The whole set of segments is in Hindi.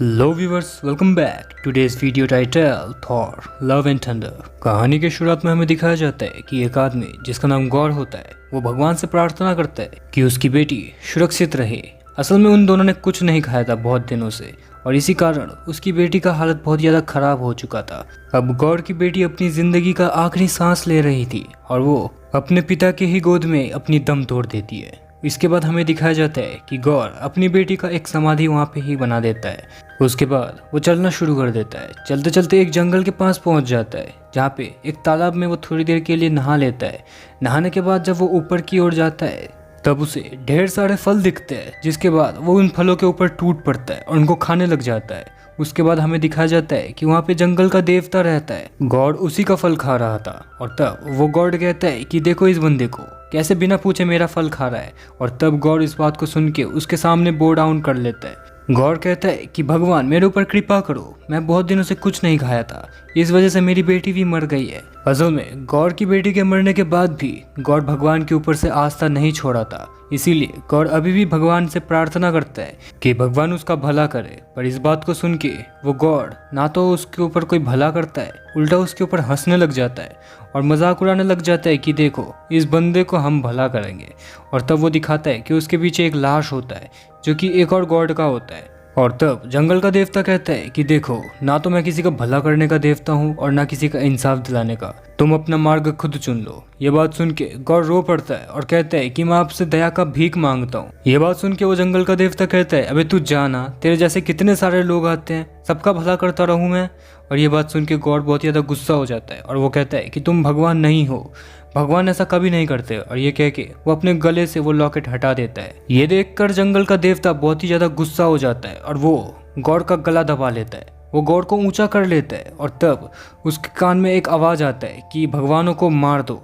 Hello viewers, welcome back. Today's video title Thor love and thunder. कहानी के शुरुआत में हमें दिखाया जाता है कि एक आदमी जिसका नाम गॉड होता है वो भगवान से प्रार्थना करता है कि उसकी बेटी सुरक्षित रहे। असल में उन दोनों ने कुछ नहीं खाया था बहुत दिनों से और इसी कारण उसकी बेटी का हालत बहुत ज़्यादा खराब हो चुका था। अब गॉड की बेटी अपनी जिंदगी का आखिरी सांस ले रही थी और वो अपने पिता के ही गोद में अपनी दम तोड़ देती है। इसके बाद हमें दिखाया जाता है कि गौर अपनी बेटी का एक समाधि वहाँ पे ही बना देता है। उसके बाद वो चलना शुरू कर देता है। चलते चलते एक जंगल के पास पहुँच जाता है जहाँ पे एक तालाब में वो थोड़ी देर के लिए नहा लेता है। नहाने के बाद जब वो ऊपर की ओर जाता है तब उसे ढेर सारे फल दिखते हैं, जिसके बाद वो उन फलों के ऊपर टूट पड़ता है और उनको खाने लग जाता है। उसके बाद हमें दिखाया जाता है कि वहाँ पे जंगल का देवता रहता है। गॉड उसी का फल खा रहा था और तब वो गॉड कहता है कि देखो इस बंदे को कैसे बिना पूछे मेरा फल खा रहा है। और तब गॉड इस बात को सुन के उसके सामने बो डाउन कर लेता है। गॉड कहता है कि भगवान मेरे ऊपर कृपा करो, मैं बहुत दिनों से कुछ नहीं खाया था, इस वजह से मेरी बेटी भी मर गई है। असल में गॉड की बेटी के मरने के बाद भी गॉड भगवान के ऊपर से आस्था नहीं छोड़ा था, इसीलिए गॉड अभी भी भगवान से प्रार्थना करता है कि भगवान उसका भला करे। पर इस बात को सुन के वो गॉड ना तो उसके ऊपर कोई भला करता है, उल्टा उसके ऊपर हंसने लग जाता है और मजाक उड़ाने लग जाता है कि देखो इस बंदे को हम भला करेंगे। और तब वो दिखाता है कि उसके पीछे एक लाश होता है जो कि एक और गॉड का होता है। और तब जंगल का देवता कहता है कि देखो ना तो मैं किसी का भला करने का देवता हूँ और ना किसी का इंसाफ दिलाने का, तुम अपना मार्ग खुद चुन लो। ये बात सुन के गॉड रो पड़ता है और कहता है कि मैं आपसे दया का भीख मांगता हूँ। ये बात सुन के वो जंगल का देवता कहता है अबे तू जाना, तेरे जैसे कितने सारे लोग आते हैं, सबका भला करता रहूँ मैं। और ये बात सुन के गॉड बहुत ज़्यादा गुस्सा हो जाता है और वो कहता है कि तुम भगवान नहीं हो, भगवान ऐसा कभी नहीं करते। और ये कह के वो अपने गले से वो लॉकेट हटा देता है। ये देखकर जंगल का देवता बहुत ही ज्यादा गुस्सा हो जाता है और वो गॉड का गला दबा लेता है। वो गॉड को ऊंचा कर लेता है और तब उसके कान में एक आवाज आता है कि भगवानों को मार दो।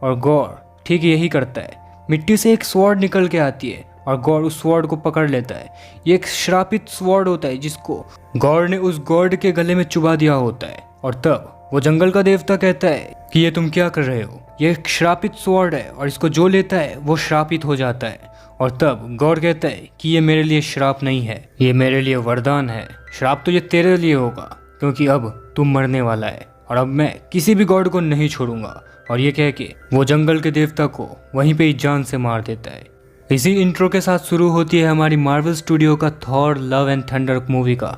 और गॉड ठीक यही करता है। मिट्टी से एक स्वॉर्ड निकल के आती है और गॉड उस स्वॉर्ड को पकड़ लेता है। ये एक श्रापित स्वॉर्ड होता है जिसको गॉड ने उस गॉड के गले में चुबा दिया होता है। और तब वो जंगल का देवता कहता है कि ये तुम क्या कर रहे हो, ये एक श्रापित स्वॉर्ड है और इसको जो लेता है वो श्रापित हो जाता है। और तब गॉड कहता है कि ये मेरे लिए श्राप नहीं है, ये मेरे लिए वरदान है। श्राप तो ये तेरे लिए होगा क्योंकि अब तुम मरने वाला है और अब मैं किसी भी गॉड को नहीं छोड़ूंगा। और ये कह के वो जंगल के देवता को वहीं पे ही जान से मार देता है। इसी इंट्रो के साथ शुरू होती है हमारी मार्वल स्टूडियो का Thor love and thunder movie का।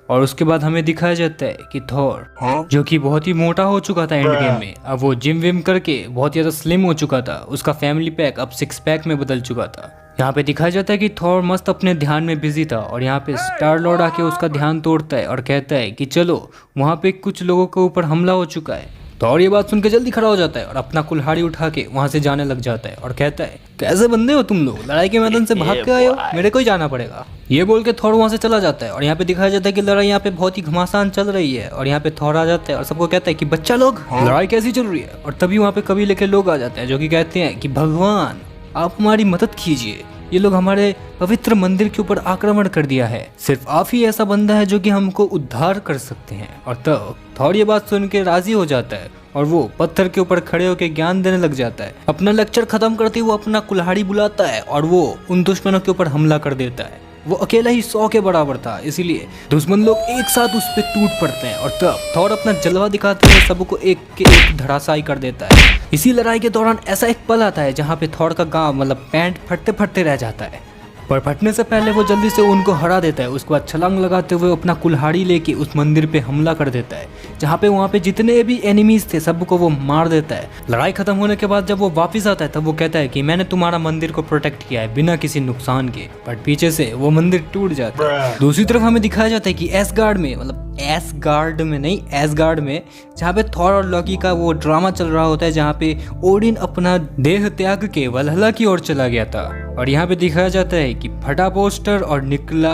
और उसके बाद हमें दिखाया जाता है कि थॉर जो कि बहुत ही मोटा हो चुका था एंड गेम में, अब वो जिम विम करके बहुत ज्यादा स्लिम हो चुका था। उसका फैमिली पैक अब 6 पैक में बदल चुका था। यहाँ पे दिखाया जाता है कि थॉर मस्त अपने ध्यान में बिजी था और यहाँ पे स्टार लॉर्ड आके उसका ध्यान तोड़ता है और कहता है कि चलो वहाँ पे कुछ लोगों के ऊपर हमला हो चुका है। थॉर ये बात सुन के जल्दी खड़ा हो जाता है और अपना कुल्हाड़ी उठा के वहां से जाने लग जाता है और कहता है कैसे बंदे हो तुम लोग, लड़ाई के मैदान से भाग के आए हो, मेरे को ही जाना पड़ेगा। ये बोल के थॉर वहां से चला जाता है और यहाँ पे दिखाया जाता है कि लड़ाई यहाँ पे बहुत ही घमासान चल रही है। और यहाँ पे थॉर आ जाता है और सबको कहता है कि बच्चा लोग लड़ाई कैसी चल रही है। और तभी वहाँ पे कबीले के लोग आ जाते हैं जो कि कहते हैं कि भगवान आप हमारी मदद कीजिए, ये लोग हमारे पवित्र मंदिर के ऊपर आक्रमण कर दिया है, सिर्फ आप ही ऐसा बंदा है जो कि हमको उद्धार कर सकते हैं। और तब थॉर ये बात सुन के राजी हो जाता है और वो पत्थर के ऊपर खड़े होकर ज्ञान देने लग जाता है। अपना लेक्चर खत्म करते हुए अपना कुल्हाड़ी बुलाता है और वो उन दुश्मनों के ऊपर हमला कर देता है। वो अकेला ही 100 के बराबर था, इसीलिए दुश्मन लोग एक साथ उस पर टूट पड़ते हैं। और तब थॉर अपना जलवा दिखाते हुए सबको एक के एक धराशायी कर देता है। इसी लड़ाई के दौरान ऐसा एक पल आता है जहाँ पे थॉर का गाँव मतलब पैंट फटते फटते रह जाता है, पर फटने से पहले वो जल्दी से उनको हरा देता है। उसके बाद छलांग लगाते हुए अपना कुल्हाड़ी लेके उस मंदिर पे हमला कर देता है जहाँ पे वहाँ पे जितने भी एनिमीज थे सबको वो मार देता है। लड़ाई खत्म होने के बाद जब वो वापस आता है तब वो कहता है कि मैंने तुम्हारा मंदिर को प्रोटेक्ट किया है बिना किसी नुकसान के, बट पीछे से वो मंदिर टूट जाता है। दूसरी तरफ हमें दिखाया जाता है कि एसगार्ड में मतलब एसगार्ड में नहीं एसगार्ड में जहाँ पे थॉर और लॉकी का वो ड्रामा चल रहा होता है, जहाँ पे ओडिन अपना देह त्याग के वल्हला की ओर चला गया था। और यहाँ पे दिखाया जाता है कि फटा पोस्टर और निकला,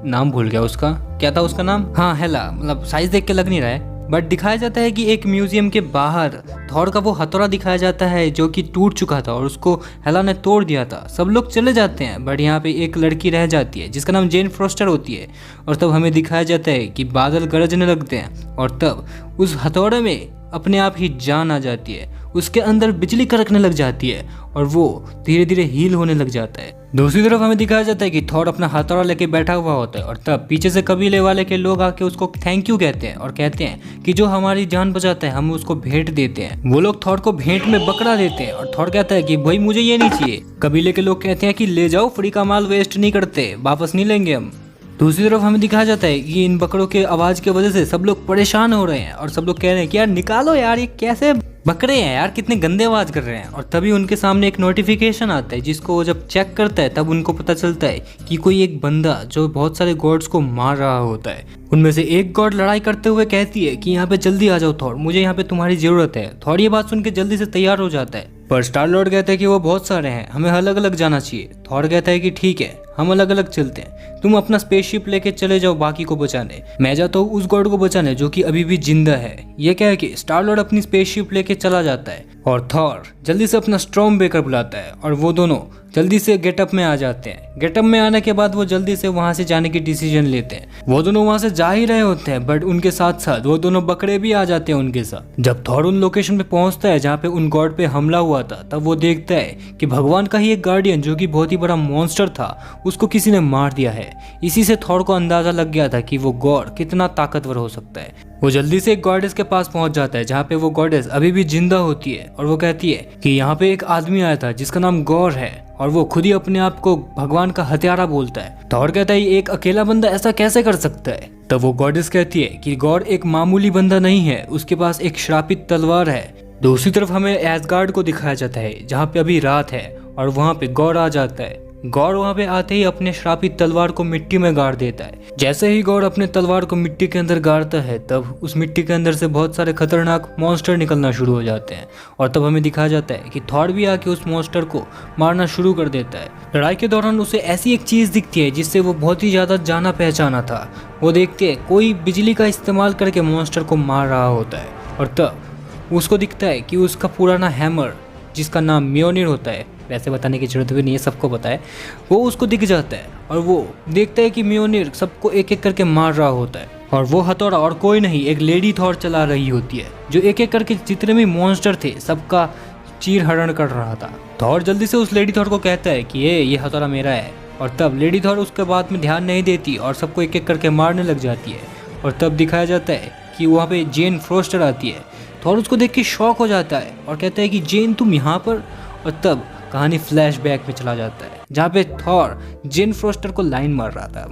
नाम भूल गया उसका, क्या था उसका नाम, हाँ हेला, मतलब साइज देख के लग नहीं रहा है, बट दिखाया जाता है कि एक म्यूजियम के बाहर थॉर का वो हथौड़ा दिखाया जाता है जो कि टूट चुका था और उसको हेला ने तोड़ दिया था। सब लोग चले जाते हैं बट यहाँ पे एक लड़की रह जाती है जिसका नाम जेन फ्रॉस्टर होती है। और तब हमें दिखाया जाता है कि बादल गरजने लगते हैं और तब उस हथौड़े में अपने आप ही जान आ जाती है, उसके अंदर बिजली कड़कने लग जाती है और वो धीरे धीरे हील होने लग जाता है। दूसरी तरफ हमें दिखाया जाता है कि थॉर अपना हथौड़ा लेके बैठा हुआ होता है और तब पीछे से कबीले वाले के लोग आके उसको थैंक यू कहते हैं और कहते हैं कि जो हमारी जान बचाता है हम उसको भेंट देते हैं। वो लोग थॉर को भेंट में बकरा देते हैं और थॉर कहता है कि भाई मुझे ये नहीं चाहिए। कबीले के लोग कहते हैं कि ले जाओ, फ्री का माल वेस्ट नहीं करते, वापस नहीं लेंगे हम। दूसरी तरफ हमें दिखाया जाता है कि इन बकरों के आवाज की वजह से सब लोग परेशान हो रहे हैं और सब लोग कह रहे हैं कि यार निकालो यार, ये कैसे बकरे हैं यार, कितने गंदे आवाज कर रहे हैं। और तभी उनके सामने एक नोटिफिकेशन आता है जिसको वो जब चेक करता है तब उनको पता चलता है कि कोई एक बंदा जो बहुत सारे गॉड्स को मार रहा होता है। उनमें से एक गॉड लड़ाई करते हुए कहती है कि यहाँ पे जल्दी आ जाओ थॉर, मुझे यहाँ पे तुम्हारी जरूरत है। थॉर ये बात सुन के जल्दी से तैयार हो जाता है, पर स्टार लॉर्ड कहता है कि वो बहुत सारे हैं, हमें अलग अलग जाना चाहिए। थॉर कहता है कि ठीक है, हम अलग अलग चलते हैं, तुम अपना स्पेसशिप लेके चले जाओ बाकी को बचाने, मैं जाता हूँ उस गॉड को बचाने जो कि अभी भी जिंदा है। ये कह के स्टार लॉर्ड अपनी स्पेसशिप लेके चला जाता है और थॉर जल्दी से अपना स्टॉर्म ब्रेकर बुलाता है और वो दोनों जल्दी से गेटअप में आ जाते हैं। गेटअप में आने के बाद वो जल्दी से वहां से जाने की डिसीजन लेते हैं। वो दोनों वहां से जा ही रहे होते हैं बट उनके साथ साथ वो दोनों बकरे भी आ जाते हैं उनके साथ। जब थॉर उन लोकेशन पे पहुंचता है जहाँ पे उन गॉड पे हमला हुआ था तब वो देखता है कि भगवान का ही एक गार्डियन जो कि बहुत ही बड़ा मॉन्स्टर था उसको किसी ने मार दिया है। इसी से थॉर को अंदाजा लग गया था कि वो गॉड कितना ताकतवर हो सकता है। वो जल्दी से एक गॉडेस के पास पहुंच जाता है जहाँ पे वो गॉडेस अभी भी जिंदा होती है और वो कहती है कि यहाँ पे एक आदमी आया था जिसका नाम गौर है और वो खुद ही अपने आप को भगवान का हत्यारा बोलता है। थॉर कहता है एक अकेला बंदा ऐसा कैसे कर सकता है। तब वो गॉडेस कहती है कि गौर एक मामूली बंदा नहीं है, उसके पास एक श्रापित तलवार है। दूसरी तरफ हमें एसगार्ड को दिखाया जाता है जहाँ पे अभी रात है और वहाँ पे गौर आ जाता है। गौर वहाँ पे आते ही अपने श्रापित तलवार को मिट्टी में गाड़ देता है। जैसे ही गौर अपने तलवार को मिट्टी के अंदर गाड़ता है तब उस मिट्टी के अंदर से बहुत सारे खतरनाक मॉन्स्टर निकलना शुरू हो जाते हैं और तब हमें दिखाया जाता है कि थॉर भी आके उस मॉन्स्टर को मारना शुरू कर देता है। लड़ाई के दौरान उसे ऐसी एक चीज दिखती है जिससे वो बहुत ही ज्यादा जाना पहचाना था। वो देखते है कोई बिजली का इस्तेमाल करके मॉन्स्टर को मार रहा होता है और तब उसको दिखता है कि उसका पुराना हैमर जिसका नाम म्योनिर होता है, वैसे बताने की जरूरत भी नहीं है, सबको पता है, वो उसको दिख जाता है और वो देखता है कि म्योनिर सबको एक एक करके मार रहा होता है और वो हथौड़ा और कोई नहीं एक लेडी थॉर चला रही होती है जो एक एक करके जितने भी मॉन्स्टर थे सबका चीर हरण कर रहा था। थॉर जल्दी से उस लेडी थॉर को कहता है कि ये हथौड़ा मेरा है और तब लेडी थॉर उसके बाद में ध्यान नहीं देती और सबको एक एक करके मारने लग जाती है और तब दिखाया जाता है कि वहाँ पे जेन फ्रोस्टर आती है। थॉर उसको देख के शॉक हो जाता है और कहता है कि जेन तुम यहाँ पर, और तब कहानी फ्लैशबैक में चला जाता है जहाँ पे थॉर जेन फ्रोस्टर को लाइन मार रहा था।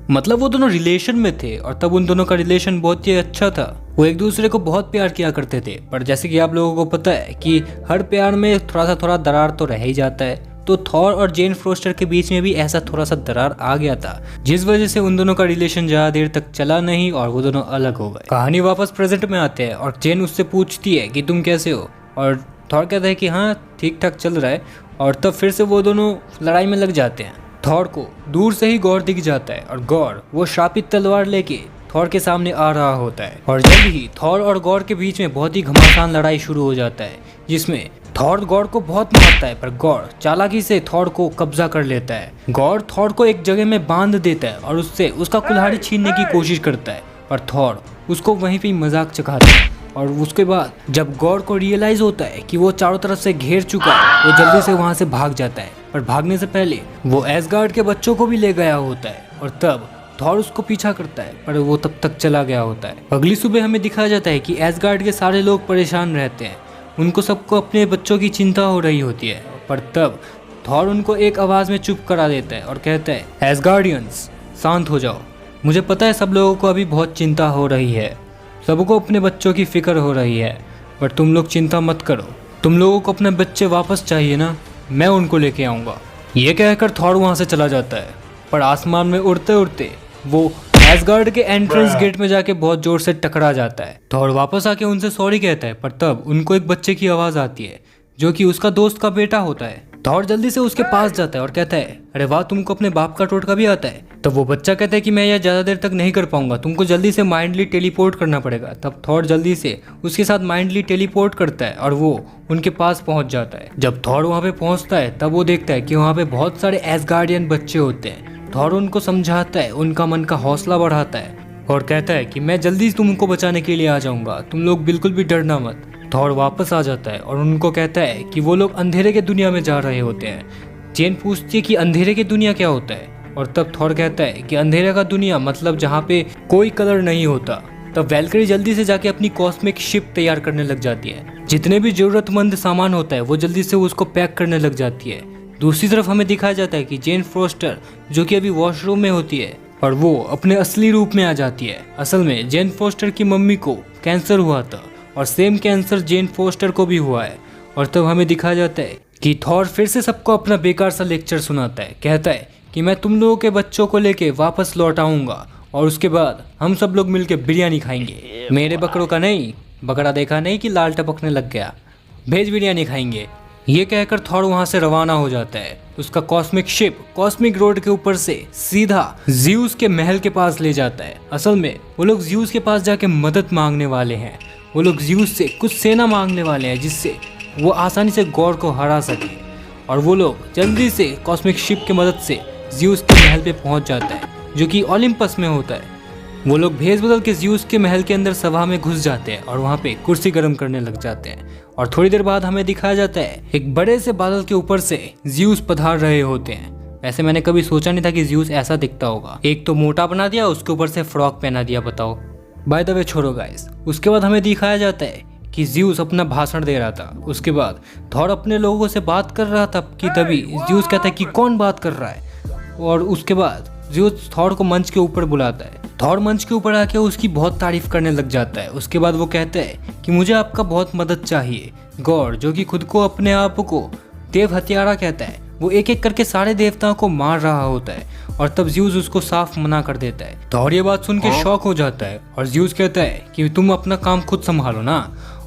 मतलब वो दोनों रिलेशन में थे और तब उन दोनों का रिलेशन बहुत ही अच्छा था। वो एक दूसरे को बहुत प्यार किया करते थे, पर जैसे कि आप लोगों को पता है कि हर प्यार में थोड़ा दरार तो रह ही जाता है। तो थॉर और जेन फ्रोस्टर के बीच में भी ऐसा थोड़ा सा दरार आ गया था जिस वजह से उन दोनों का रिलेशन ज्यादा देर तक चला नहीं और वो दोनों अलग हो गए। कहानी वापस प्रेजेंट में आते हैं और जेन उससे पूछती है कि तुम कैसे हो और थॉर कहता है कि हाँ ठीक ठाक चल रहा है और तब फिर से वो दोनों लड़ाई में लग जाते हैं। थॉर को दूर से ही गौर दिख जाता है और गौर वो श्रापित तलवार लेके थॉर के सामने आ रहा होता है और जल्द ही थॉर और गौर के बीच में बहुत ही घमासान लड़ाई शुरू हो जाता है जिसमें थॉर गौर को बहुत मारता है पर गौर चालाकी से थॉर को कब्जा कर लेता है। गौर थॉर को एक जगह में बांध देता है और उससे उसका कुल्हाड़ी छीनने की कोशिश करता है पर थॉर उसको वहीं पे मजाक चखाता है और उसके बाद जब गौर को रियलाइज होता है कि वो चारों तरफ से घेर चुका है वो जल्दी से वहां से भाग जाता है पर भागने से पहले वो एसगार्ड के बच्चों को भी ले गया होता है और तब थॉर उसको पीछा करता है पर वो तब तक चला गया होता है। अगली सुबह हमें दिखाया जाता है कि एसगार्ड के सारे लोग परेशान रहते हैं, उनको सबको अपने बच्चों की चिंता हो रही होती है पर तब थॉर उनको एक आवाज में चुप करा देता है और कहता है एसगार्डियंस शांत हो जाओ, मुझे पता है सब लोगों को अभी बहुत चिंता हो रही है, सबको अपने बच्चों की फिक्र हो रही है, पर तुम लोग चिंता मत करो, तुम लोगों को अपने बच्चे वापस चाहिए ना, मैं उनको लेके आऊँगा। ये कहकर थॉर वहाँ से चला जाता है पर आसमान में उड़ते उड़ते वो एसगार्ड के एंट्रेंस गेट में जाके बहुत जोर से टकरा जाता है। थॉर वापस आके उनसे सॉरी कहता है पर तब उनको एक बच्चे की आवाज़ आती है जो कि उसका दोस्त का बेटा होता है। थॉर जल्दी से उसके पास जाता है और कहता है अरे वाह, तुमको अपने बाप का टोटका भी आता है। तब वो बच्चा कहता है कि मैं यह ज़्यादा देर तक नहीं कर पाऊंगा, तुमको जल्दी से माइंडली टेलीपोर्ट करना पड़ेगा। तब थॉर जल्दी से उसके साथ माइंडली टेलीपोर्ट करता है और वो उनके पास पहुंच जाता है। जब थॉर वहाँ पे पहुंचता है तब वो देखता है कि वहाँ पे बहुत सारे एसगार्डियन बच्चे होते हैं। थॉर उनको समझाता है, उनका मन का हौसला बढ़ाता है और कहता है कि मैं जल्दी तुमको बचाने के लिए आ जाऊंगा, तुम लोग बिल्कुल भी डरना मत। थॉर वापस आ जाता है और उनको कहता है कि वो लोग अंधेरे के दुनिया में जा रहे होते हैं जेन पूछती है कि अंधेरे की दुनिया क्या होता है, और तब थॉर कहता है कि अंधेरे का दुनिया मतलब जहाँ पे कोई कलर नहीं होता। तब वैल्करी जल्दी से जाके अपनी कॉस्मिक शिप तैयार करने लग जाती है। जितने भी जरूरतमंद सामान होता है वो जल्दी से उसको पैक करने लग जाती है। दूसरी तरफ हमें दिखाया जाता है कि जेन फोस्टर जो कि अभी वॉशरूम में होती है और वो अपने असली रूप में आ जाती है। असल में जेन फोस्टर की मम्मी को कैंसर हुआ था और सेम कैंसर जेन फोस्टर को भी हुआ है। और तब हमें दिखाया जाता है कि थॉर फिर से सबको अपना बेकार सा लेक्चर सुनाता है। कहता है कि मैं तुम लोगों के बच्चों को लेके वापस लौट आऊंगा और उसके बाद हम सब लोग मिलके बिरयानी खाएंगे। मेरे बकरों का नहीं, बकरा देखा नहीं कि लाल टपकने लग गया, भेज बिरयानी खाएंगे। ये कहकर थॉर वहां से रवाना हो जाता है। उसका कॉस्मिक शिप कॉस्मिक रोड के ऊपर से सीधा ज़्यूस के महल के पास ले जाता है। असल में वो लोग ज़्यूस के पास जाके मदद मांगने वाले हैं। वो लोग ज़्यूस से कुछ सेना मांगने वाले हैं जिससे वो आसानी से गॉड को हरा सके। और वो लोग जल्दी से कॉस्मिक शिप की मदद से ज़्यूस के महल पे पहुंच जाता है जो कि ओलंपस में होता है। वो लोग भेस बदल के ज़्यूस के महल के अंदर सभा में घुस जाते हैं और वहाँ पे कुर्सी गर्म करने लग जाते हैं। और थोड़ी देर बाद हमें दिखाया जाता है एक बड़े से बादल के ऊपर से ज़्यूस पधार रहे होते हैं। वैसे मैंने कभी सोचा नहीं था कि ज़्यूस ऐसा दिखता होगा। एक तो मोटा बना दिया, उसके ऊपर से फ्रॉक पहना दिया, बताओ। बाय द वे छोड़ो गाइस। उसके बाद हमें दिखाया जाता है कि ज़्यूस अपना भाषण दे रहा था। उसके बाद थॉर अपने लोगों से बात कर रहा था कि तभी ज़्यूस कहता है कि कौन बात कर रहा है। और उसके बाद ज़्यूस थॉर को मंच के ऊपर बुलाता है। थॉर मंच के ऊपर आके उसकी बहुत तारीफ करने लग जाता है। उसके बाद वो कहता है कि मुझे आपका बहुत मदद चाहिए। गॉड जो कि खुद को अपने आप को देव हत्यारा कहता है, वो एक एक करके सारे देवताओं को मार रहा होता है। और तब ज़्यूस उसको साफ मना कर देता है। थॉर ये बात सुन के शॉक हो जाता है और ज़्यूस कहता है कि तुम अपना काम खुद संभालो ना।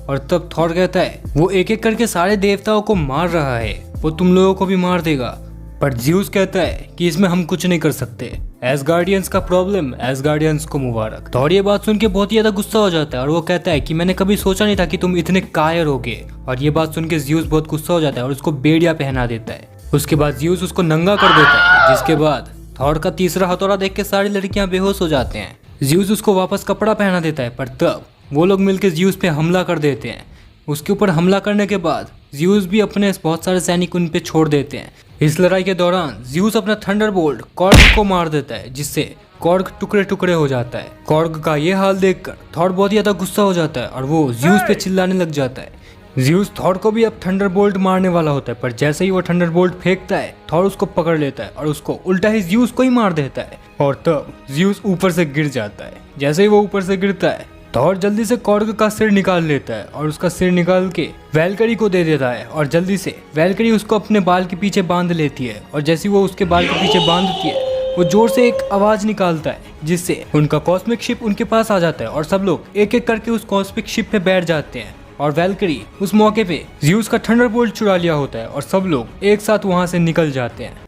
और तब थॉर कहता है वो एक एक करके सारे देवताओं को मार रहा है, वो तुम लोगों को भी मार देगा। पर ज़्यूस कहता है कि इसमें हम कुछ नहीं कर सकते। एसगार्डियंस का प्रॉब्लम एसगार्डियंस को मुबारक। थॉर ये बात सुन के बहुत ही ज्यादा गुस्सा हो जाता है और वो कहता है कि मैंने कभी सोचा नहीं था कि तुम इतने कायर होगे। और ये बात सुन के ज़्यूस बहुत गुस्सा हो जाता है और उसको बेड़िया पहना देता है। उसके बाद ज़्यूस उसको नंगा कर देता है, जिसके बाद थॉर का तीसरा हथौड़ा देख के सारी लड़कियां बेहोश हो जाते हैं। ज़्यूस उसको वापस कपड़ा पहना देता है, पर तब वो लोग मिलकर ज़्यूस पे हमला कर देते हैं। उसके ऊपर हमला करने के बाद ज़्यूस भी अपने बहुत सारे सैनिक उन पे छोड़ देते हैं। इस लड़ाई के दौरान ज़्यूस अपना थंडरबोल्ट कॉर्ग को मार देता है, जिससे कॉर्ग टुकड़े टुकड़े हो जाता है। कॉर्ग का ये हाल देखकर थॉर बहुत ही ज्यादा गुस्सा हो जाता है और वो ज़्यूस पे चिल्लाने लग जाता है। ज़्यूस थॉर को भी अब थंडरबोल्ट मारने वाला होता है, पर जैसे ही वो थंडरबोल्ट फेंकता है थॉर उसको पकड़ लेता है और उसको उल्टा ही ज़्यूस को ही मार देता है। और तब ज़्यूस ऊपर से गिर जाता है। जैसे ही वो ऊपर से गिरता है थॉर जल्दी से कॉर्ग का सिर निकाल लेता है और उसका सिर निकाल के वैल्करी को दे देता है। और जल्दी से वैल्करी उसको अपने बाल के पीछे बांध लेती है और जैसे ही वो उसके बाल के पीछे बांधती है वो जोर से एक आवाज निकालता है, जिससे उनका कॉस्मिक शिप उनके पास आ जाता है और सब लोग एक एक करके उस कॉस्मिक शिप पे बैठ जाते हैं। और वैल्करी उस मौके पे ज़्यूस का थंडरबोल्ट चुरा लिया होता है और सब लोग एक साथ वहां से निकल जाते हैं।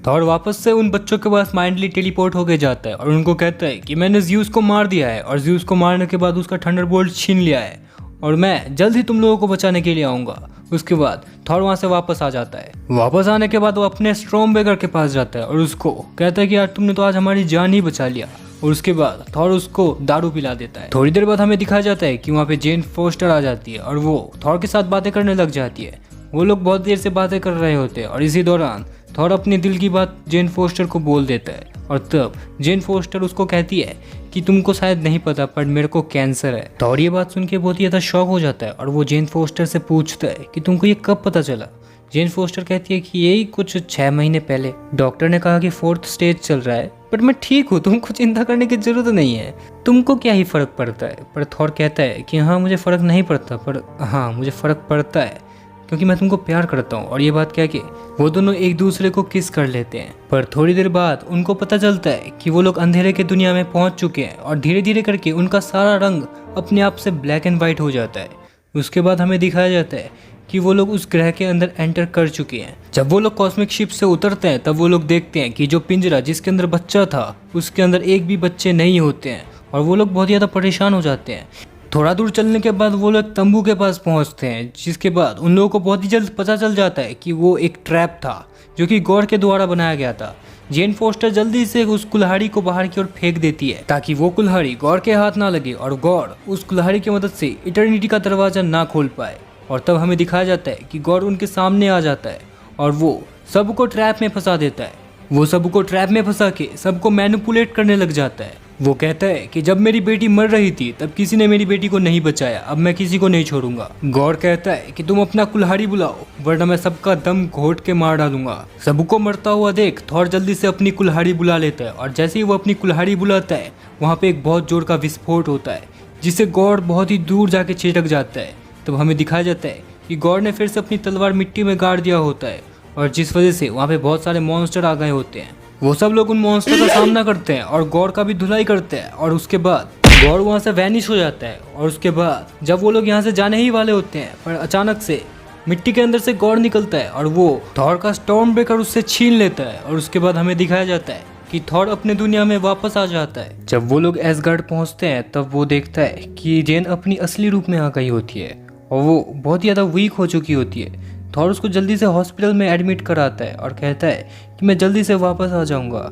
थॉर वापस से उन बच्चों के पास माइंडली टेलीपोर्ट होके जाता है और उनको कहता है कि मैंने ज़्यूस को मार दिया है और ज़्यूस को मारने के बाद उसका थंडरबोल्ट छीन लिया है और मैं जल्द ही तुम लोगों को बचाने के लिए आऊँगा। उसके बाद थॉर वहाँ से वापस आ जाता है। वापस आने के बाद वो अपने स्ट्रॉमबेगर के पास जाता है और उसको कहता है कि यार तुमने तो आज हमारी जान ही बचा लिया। और उसके बाद थॉर उसको दारू पिला देता है। थोड़ी देर बाद हमें दिखाया जाता है कि वहाँ पे जेन फोस्टर आ जाती है और वो थॉर के साथ बातें करने लग जाती है। वो लोग बहुत देर से बातें कर रहे होते हैं और इसी दौरान थॉर अपने दिल की बात जेन फोस्टर को बोल देता है। और तब जेन फोस्टर उसको कहती है कि तुमको शायद नहीं पता पर मेरे को कैंसर है। थॉर ये बात सुन के बहुत ही ज़्यादा शॉक हो जाता है और वो जेन फोस्टर से पूछता है कि तुमको ये कब पता चला। जेन फोस्टर कहती है कि यही कुछ 6 महीने पहले। डॉक्टर ने कहा कि 4th स्टेज चल रहा है, बट मैं ठीक हूँ, तुमको चिंता करने की जरूरत नहीं है, तुमको क्या ही फर्क पड़ता है। पर थॉर कहता है कि हाँ मुझे फ़र्क नहीं पड़ता, पर हाँ मुझे फ़र्क पड़ता है क्योंकि मैं तुमको प्यार करता हूँ। और ये बात कह के वो दोनों एक दूसरे को किस कर लेते हैं। पर थोड़ी देर बाद उनको पता चलता है कि वो लोग अंधेरे की दुनिया में पहुँच चुके हैं और धीरे धीरे करके उनका सारा रंग अपने आप से ब्लैक एंड वाइट हो जाता है। उसके बाद हमें दिखाया जाता है कि वो लोग उस ग्रह के अंदर एंटर कर चुके हैं। जब वो लोग कॉस्मिक शिप से उतरते हैं तब वो लोग देखते हैं कि जो पिंजरा जिसके अंदर बच्चा था उसके अंदर एक भी बच्चे नहीं होते हैं और वो लोग बहुत ज़्यादा परेशान हो जाते हैं। थोड़ा दूर चलने के बाद वो लोग तंबू के पास पहुंचते हैं, जिसके बाद उन लोगों को बहुत ही जल्द पता चल जाता है कि वो एक ट्रैप था जो कि गॉड के द्वारा बनाया गया था। जेन फोस्टर जल्दी से उस कुल्हाड़ी को बाहर की ओर फेंक देती है ताकि वो कुल्हाड़ी गॉड के हाथ ना लगे और गॉड उस कुल्हाड़ी की मदद से इटर्निटी का दरवाजा ना खोल पाए। और तब हमें दिखाया जाता है कि गॉड उनके सामने आ जाता है और वो सबको ट्रैप में फंसा देता है। वो सबको ट्रैप में फंसा के सबको मैनिपुलेट करने लग जाता है। वो कहता है कि जब मेरी बेटी मर रही थी तब किसी ने मेरी बेटी को नहीं बचाया, अब मैं किसी को नहीं छोड़ूंगा। गॉड कहता है कि तुम अपना कुल्हाड़ी बुलाओ वरना मैं सबका दम घोट के मार डालूंगा। सबको मरता हुआ देख थॉर जल्दी से अपनी कुल्हाड़ी बुला लेता है और जैसे ही वो अपनी कुल्हाड़ी बुलाता है वहाँ पे एक बहुत जोर का विस्फोट होता है जिससे गॉड बहुत ही दूर जाके छिटक जाता है। तब हमें दिखाया जाता है कि गॉड ने फिर से अपनी तलवार मिट्टी में गाड़ दिया होता है और जिस वजह से वहाँ पे बहुत सारे मॉन्स्टर आ गए होते हैं। वो सब लोग उन मॉन्स्टर का सामना करते हैं और गॉड का भी धुलाई करते हैं और उसके बाद गॉड वहाँ से वैनिश हो जाता है। और उसके बाद जब वो लोग यहाँ से जाने ही वाले होते हैं पर अचानक से मिट्टी के अंदर से गॉड निकलता है और वो थॉर का स्टॉर्म ब्रेकर उससे छीन लेता है। और उसके बाद हमें दिखाया जाता है कि थॉर अपने दुनिया में वापस आ जाता है। जब वो लोग एसगार्ड पहुँचते हैं तब वो देखता है कि जेन अपनी असली रूप में आ गई होती है और वो बहुत ही ज़्यादा वीक हो चुकी होती है। थॉर उसको जल्दी से हॉस्पिटल में एडमिट कराता है और कहता है कि मैं जल्दी से वापस आ जाऊंगा।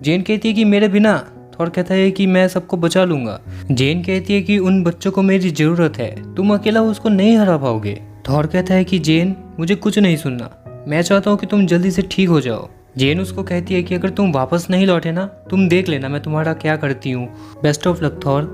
जेन कहती है कि मेरे बिना। थॉर कहता है कि मैं सबको बचा लूंगा। जेन कहती है कि उन बच्चों को मेरी ज़रूरत है, तुम अकेला उसको नहीं हरा पाओगे। थॉर कहता है कि जेन मुझे कुछ नहीं सुनना, मैं चाहता हूँ कि तुम जल्दी से ठीक हो जाओ। जेन उसको कहती है कि अगर तुम वापस नहीं लौटे ना तुम देख लेना मैं तुम्हारा क्या करती हूँ, best of luck Thor.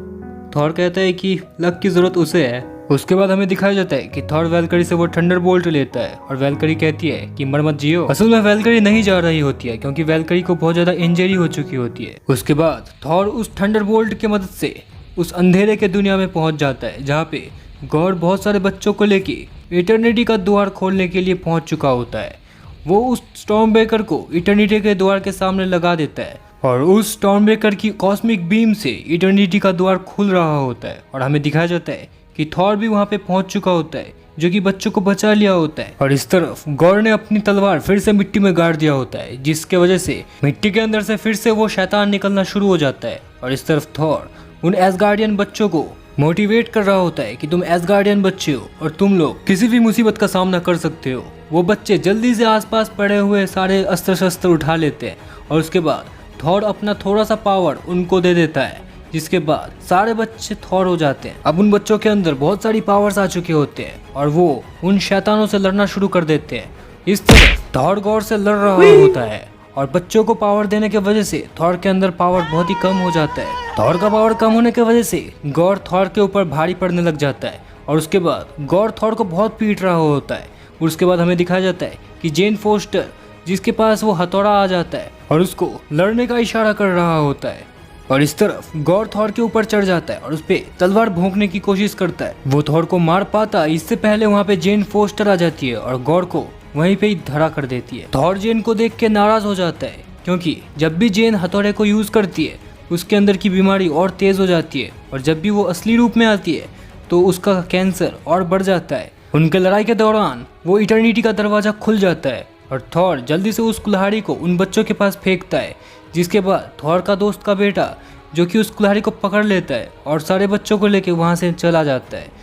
Thor कहता है कि लक की ज़रूरत उसे है। उसके बाद हमें दिखाया जाता है कि थॉर वेलकरी से वो थंडरबोल्ट लेता है और वेलकरी कहती है कि मर मत जियो। असल में वेलकरी नहीं जा रही होती है क्योंकि वेलकरी को बहुत ज्यादा इंजरी हो चुकी होती है। उसके बाद थॉर उस थंडरबोल्ट की मदद से उस अंधेरे के दुनिया में पहुंच जाता है जहाँ पे गॉड बहुत सारे बच्चों को लेके इटर्निटी का द्वार खोलने के लिए पहुंच चुका होता है। वो उस स्टॉर्म ब्रेकर को इटर्निटी के द्वार के सामने लगा देता है और उस स्टॉर्म ब्रेकर की कॉस्मिक बीम से इटर्निटी का द्वार खुल रहा होता है। और हमें दिखाया जाता है कि थॉर भी वहाँ पे पहुंच चुका होता है जो कि बच्चों को बचा लिया होता है। और इस तरफ गॉड ने अपनी तलवार फिर से मिट्टी में गाड़ दिया होता है जिसके वजह से मिट्टी के अंदर से फिर से वो शैतान निकलना शुरू हो जाता है। और इस तरफ थॉर उन एसगार्डियन बच्चों को मोटिवेट कर रहा होता है कि तुम एसगार्डियन बच्चे हो और तुम लोग किसी भी मुसीबत का सामना कर सकते हो। वो बच्चे जल्दी से आसपास पड़े हुए सारे अस्त्र शस्त्र उठा लेते हैं और उसके बाद थॉर अपना थोड़ा सा पावर उनको दे देता है जिसके बाद सारे बच्चे थॉर हो जाते हैं। अब उन बच्चों के अंदर बहुत सारी पावर्स आ चुके होते हैं और वो उन शैतानों से लड़ना शुरू कर देते हैं। इस तरह थॉर गॉड से लड़ रहा होता है और बच्चों को पावर देने की वजह से थॉर के अंदर पावर बहुत ही कम हो जाता है। थॉर का पावर कम होने की वजह से गॉड थॉर के ऊपर भारी पड़ने लग जाता है और उसके बाद गॉड थॉर को बहुत पीट रहा होता है। उसके बाद हमें दिखाया जाता है कि जेन फोस्टर जिसके पास वो हथौड़ा आ जाता है और उसको लड़ने का इशारा कर रहा होता है। और इस तरफ गॉड थॉर के ऊपर चढ़ जाता है और उस पे तलवार भोंकने की कोशिश करता है। वो थॉर को मार पाता इससे पहले वहाँ पे जेन फोस्टर आ जाती है और गॉड को वहीं पे ही धरा कर देती है। थॉर जेन को देख के नाराज हो जाता है क्योंकि जब भी जेन हथौड़े को यूज करती है उसके अंदर की बीमारी और तेज हो जाती है और जब भी वो असली रूप में आती है तो उसका कैंसर और बढ़ जाता है। उनके लड़ाई के दौरान वो इटर्निटी का दरवाजा खुल जाता है और थॉर जल्दी से उस कुल्हाड़ी को उन बच्चों के पास फेंकता है जिसके बाद थॉर का दोस्त का बेटा जो कि उस कुल्हाड़ी को पकड़ लेता है और सारे बच्चों को लेकर वहाँ से चला जाता है।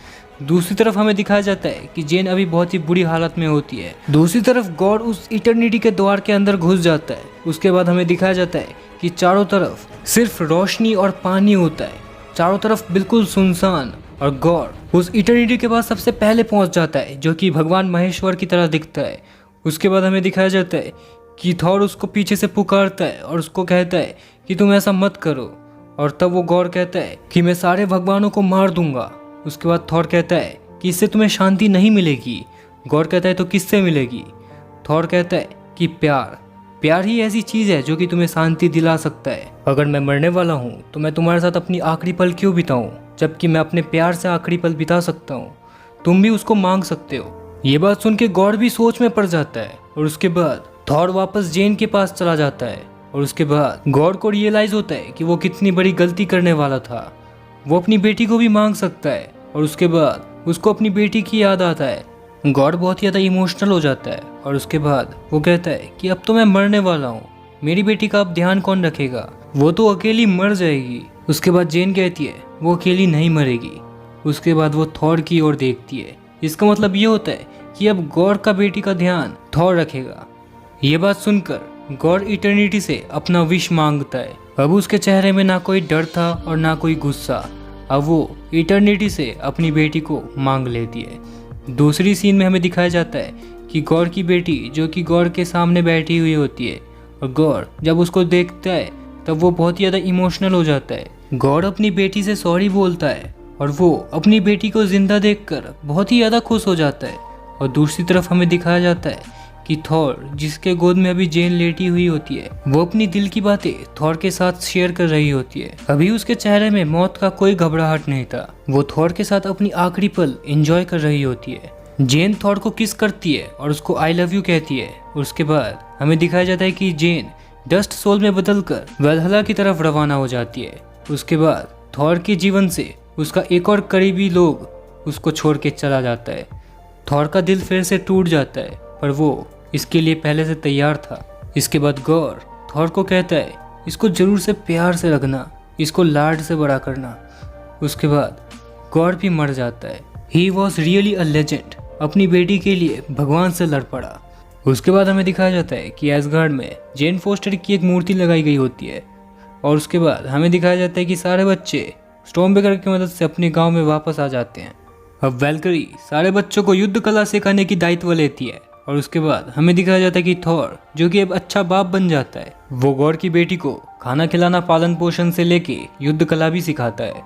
दूसरी तरफ हमें दिखाया जाता है कि जेन अभी बहुत ही बुरी हालत में होती है। दूसरी तरफ गॉड उस इटर्निटी के द्वार के अंदर घुस जाता है। उसके बाद हमें दिखाया जाता है कि चारों तरफ सिर्फ रोशनी और पानी होता है, चारों तरफ बिल्कुल सुनसान। और गॉड उस इटर्निटी के पास सबसे पहले पहुंच जाता है जो कि भगवान महेश्वर की तरह दिखता है। उसके बाद हमें दिखाया जाता है कि थॉर उसको पीछे से पुकारता है और उसको कहता है कि तुम ऐसा मत करो। और तब वो गॉड कहता है कि मैं सारे भगवानों को मार दूंगा। उसके बाद थॉर कहता है कि इससे तुम्हें शांति नहीं मिलेगी। गॉड कहता है तो किससे मिलेगी? थॉर कहता है कि प्यार ही ऐसी चीज़ है जो कि तुम्हें शांति दिला सकता है। अगर मैं मरने वाला हूँ तो मैं तुम्हारे साथ अपनी आखिरी पल क्यों बिताऊँ जबकि मैं अपने प्यार से आखिरी पल बिता सकता हूँ, तुम भी उसको मांग सकते हो। ये बात सुन के गॉड भी सोच में पड़ जाता है और उसके बाद थॉर वापस जेन के पास चला जाता है। और उसके बाद गॉड को रियलाइज होता है कि वो कितनी बड़ी गलती करने वाला था। वो अपनी बेटी को भी मांग सकता है और उसके बाद उसको अपनी बेटी की याद आता है। गॉड बहुत ही ज़्यादा इमोशनल हो जाता है और उसके बाद वो कहता है कि अब तो मैं मरने वाला हूँ, मेरी बेटी का अब ध्यान कौन रखेगा, वो तो अकेली मर जाएगी। उसके बाद जेन कहती है वो अकेली नहीं मरेगी। उसके बाद वो थॉर की ओर देखती है। इसका मतलब ये होता है कि अब गॉड का बेटी का ध्यान थॉर रखेगा। ये बात सुनकर गॉड इटर्निटी से अपना विश मांगता है। अब उसके चेहरे में ना कोई डर था और ना कोई गुस्सा। अब वो इटर्निटी से अपनी बेटी को मांग लेती है। दूसरी सीन में हमें दिखाया जाता है कि गौर की बेटी जो कि गौर के सामने बैठी हुई होती है, और गौर जब उसको देखता है तब वो बहुत ही ज़्यादा इमोशनल हो जाता है। गौर अपनी बेटी से सॉरी बोलता है और वो अपनी बेटी को जिंदा देखकर बहुत ही ज़्यादा खुश हो जाता है। और दूसरी तरफ हमें दिखाया जाता है कि थॉर जिसके गोद में अभी जेन लेटी हुई होती है, वो अपनी दिल की बातें थॉर के साथ शेयर कर रही होती है। अभी उसके चेहरे में मौत का कोई घबराहट नहीं था, वो थॉर के साथ अपनी आखिरी पल एंजॉय कर रही होती है। जेन थॉर को किस करती है और उसको आई लव यू कहती है। उसके बाद हमें दिखाया जाता है कि जेन डस्ट सोल में बदलकर वैल्हला की तरफ रवाना हो जाती है। उसके बाद थॉर के जीवन से उसका एक और करीबी लोग उसको छोड़ के चला जाता है। थॉर का दिल फिर से टूट जाता है, पर वो इसके लिए पहले से तैयार था। इसके बाद गौर थॉर को कहता है इसको जरूर से प्यार से रखना, इसको लाड से बड़ा करना। उसके बाद गौर भी मर जाता है। He was really a legend, अपनी बेटी के लिए भगवान से लड़ पड़ा। उसके बाद हमें दिखाया जाता है कि एसगार्ड में जेन फोस्टर की एक मूर्ति लगाई गई होती है। और उसके बाद हमें दिखाया जाता है कि सारे बच्चे स्टॉर्मब्रेकर की मदद से अपने गांव में वापस आ जाते हैं। अब वैल्करी सारे बच्चों को युद्ध कला सिखाने की दायित्व लेती है। और उसके बाद हमें दिखाया जाता है कि थॉर जो कि अब अच्छा बाप बन जाता है, वो गौर की बेटी को खाना खिलाना, पालन पोषण से लेके युद्ध कला भी सिखाता है।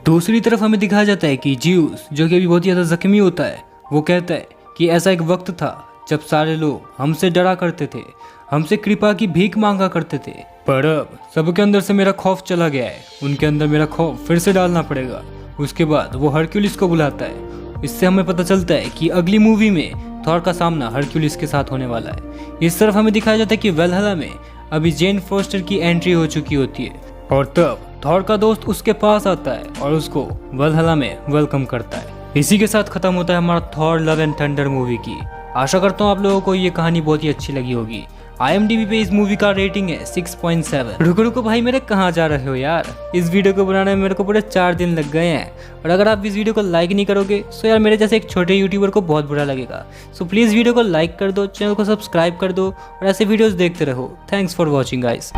दूसरी तरफ हमें दिखाया जाता है कि ज्यूस जो कि अभी बहुत ज़्यादा जख्मी होता है, वो कहता है कि ऐसा एक वक्त था जब सारे लोग हमसे डरा करते थे, हमसे कृपा की भीख मांगा करते थे, पर अब सबके अंदर से मेरा खौफ चला गया है, उनके अंदर मेरा खौफ फिर से डालना पड़ेगा। उसके बाद वो हरक्यूलिस को बुलाता है। इससे हमें पता चलता है कि अगली मूवी में थॉर का सामना हरक्यूलिस के साथ होने वाला है। इस तरफ हमें दिखाया जाता है कि वैल्हला में अभी जेन फोस्टर की एंट्री हो चुकी होती है, और तब थॉर का दोस्त उसके पास आता है और उसको वैल्हला में वेलकम करता है। इसी के साथ खत्म होता है हमारा Thor love and thunder movie की। आशा करता हूँ आप लोगों को ये कहानी बहुत ही अच्छी लगी होगी। IMDb पे इस मूवी का रेटिंग है 6.7। रुको भाई मेरे कहाँ जा रहे हो यार, इस वीडियो को बनाने में मेरे को पूरे 4 दिन लग गए हैं। और अगर आप इस वीडियो को लाइक नहीं करोगे तो यार मेरे जैसे एक छोटे यूट्यूबर को बहुत बुरा लगेगा। सो प्लीज़ वीडियो को लाइक कर दो, चैनल को सब्सक्राइब कर दो और ऐसे वीडियोज़ देखते रहो। Thanks for watching guys.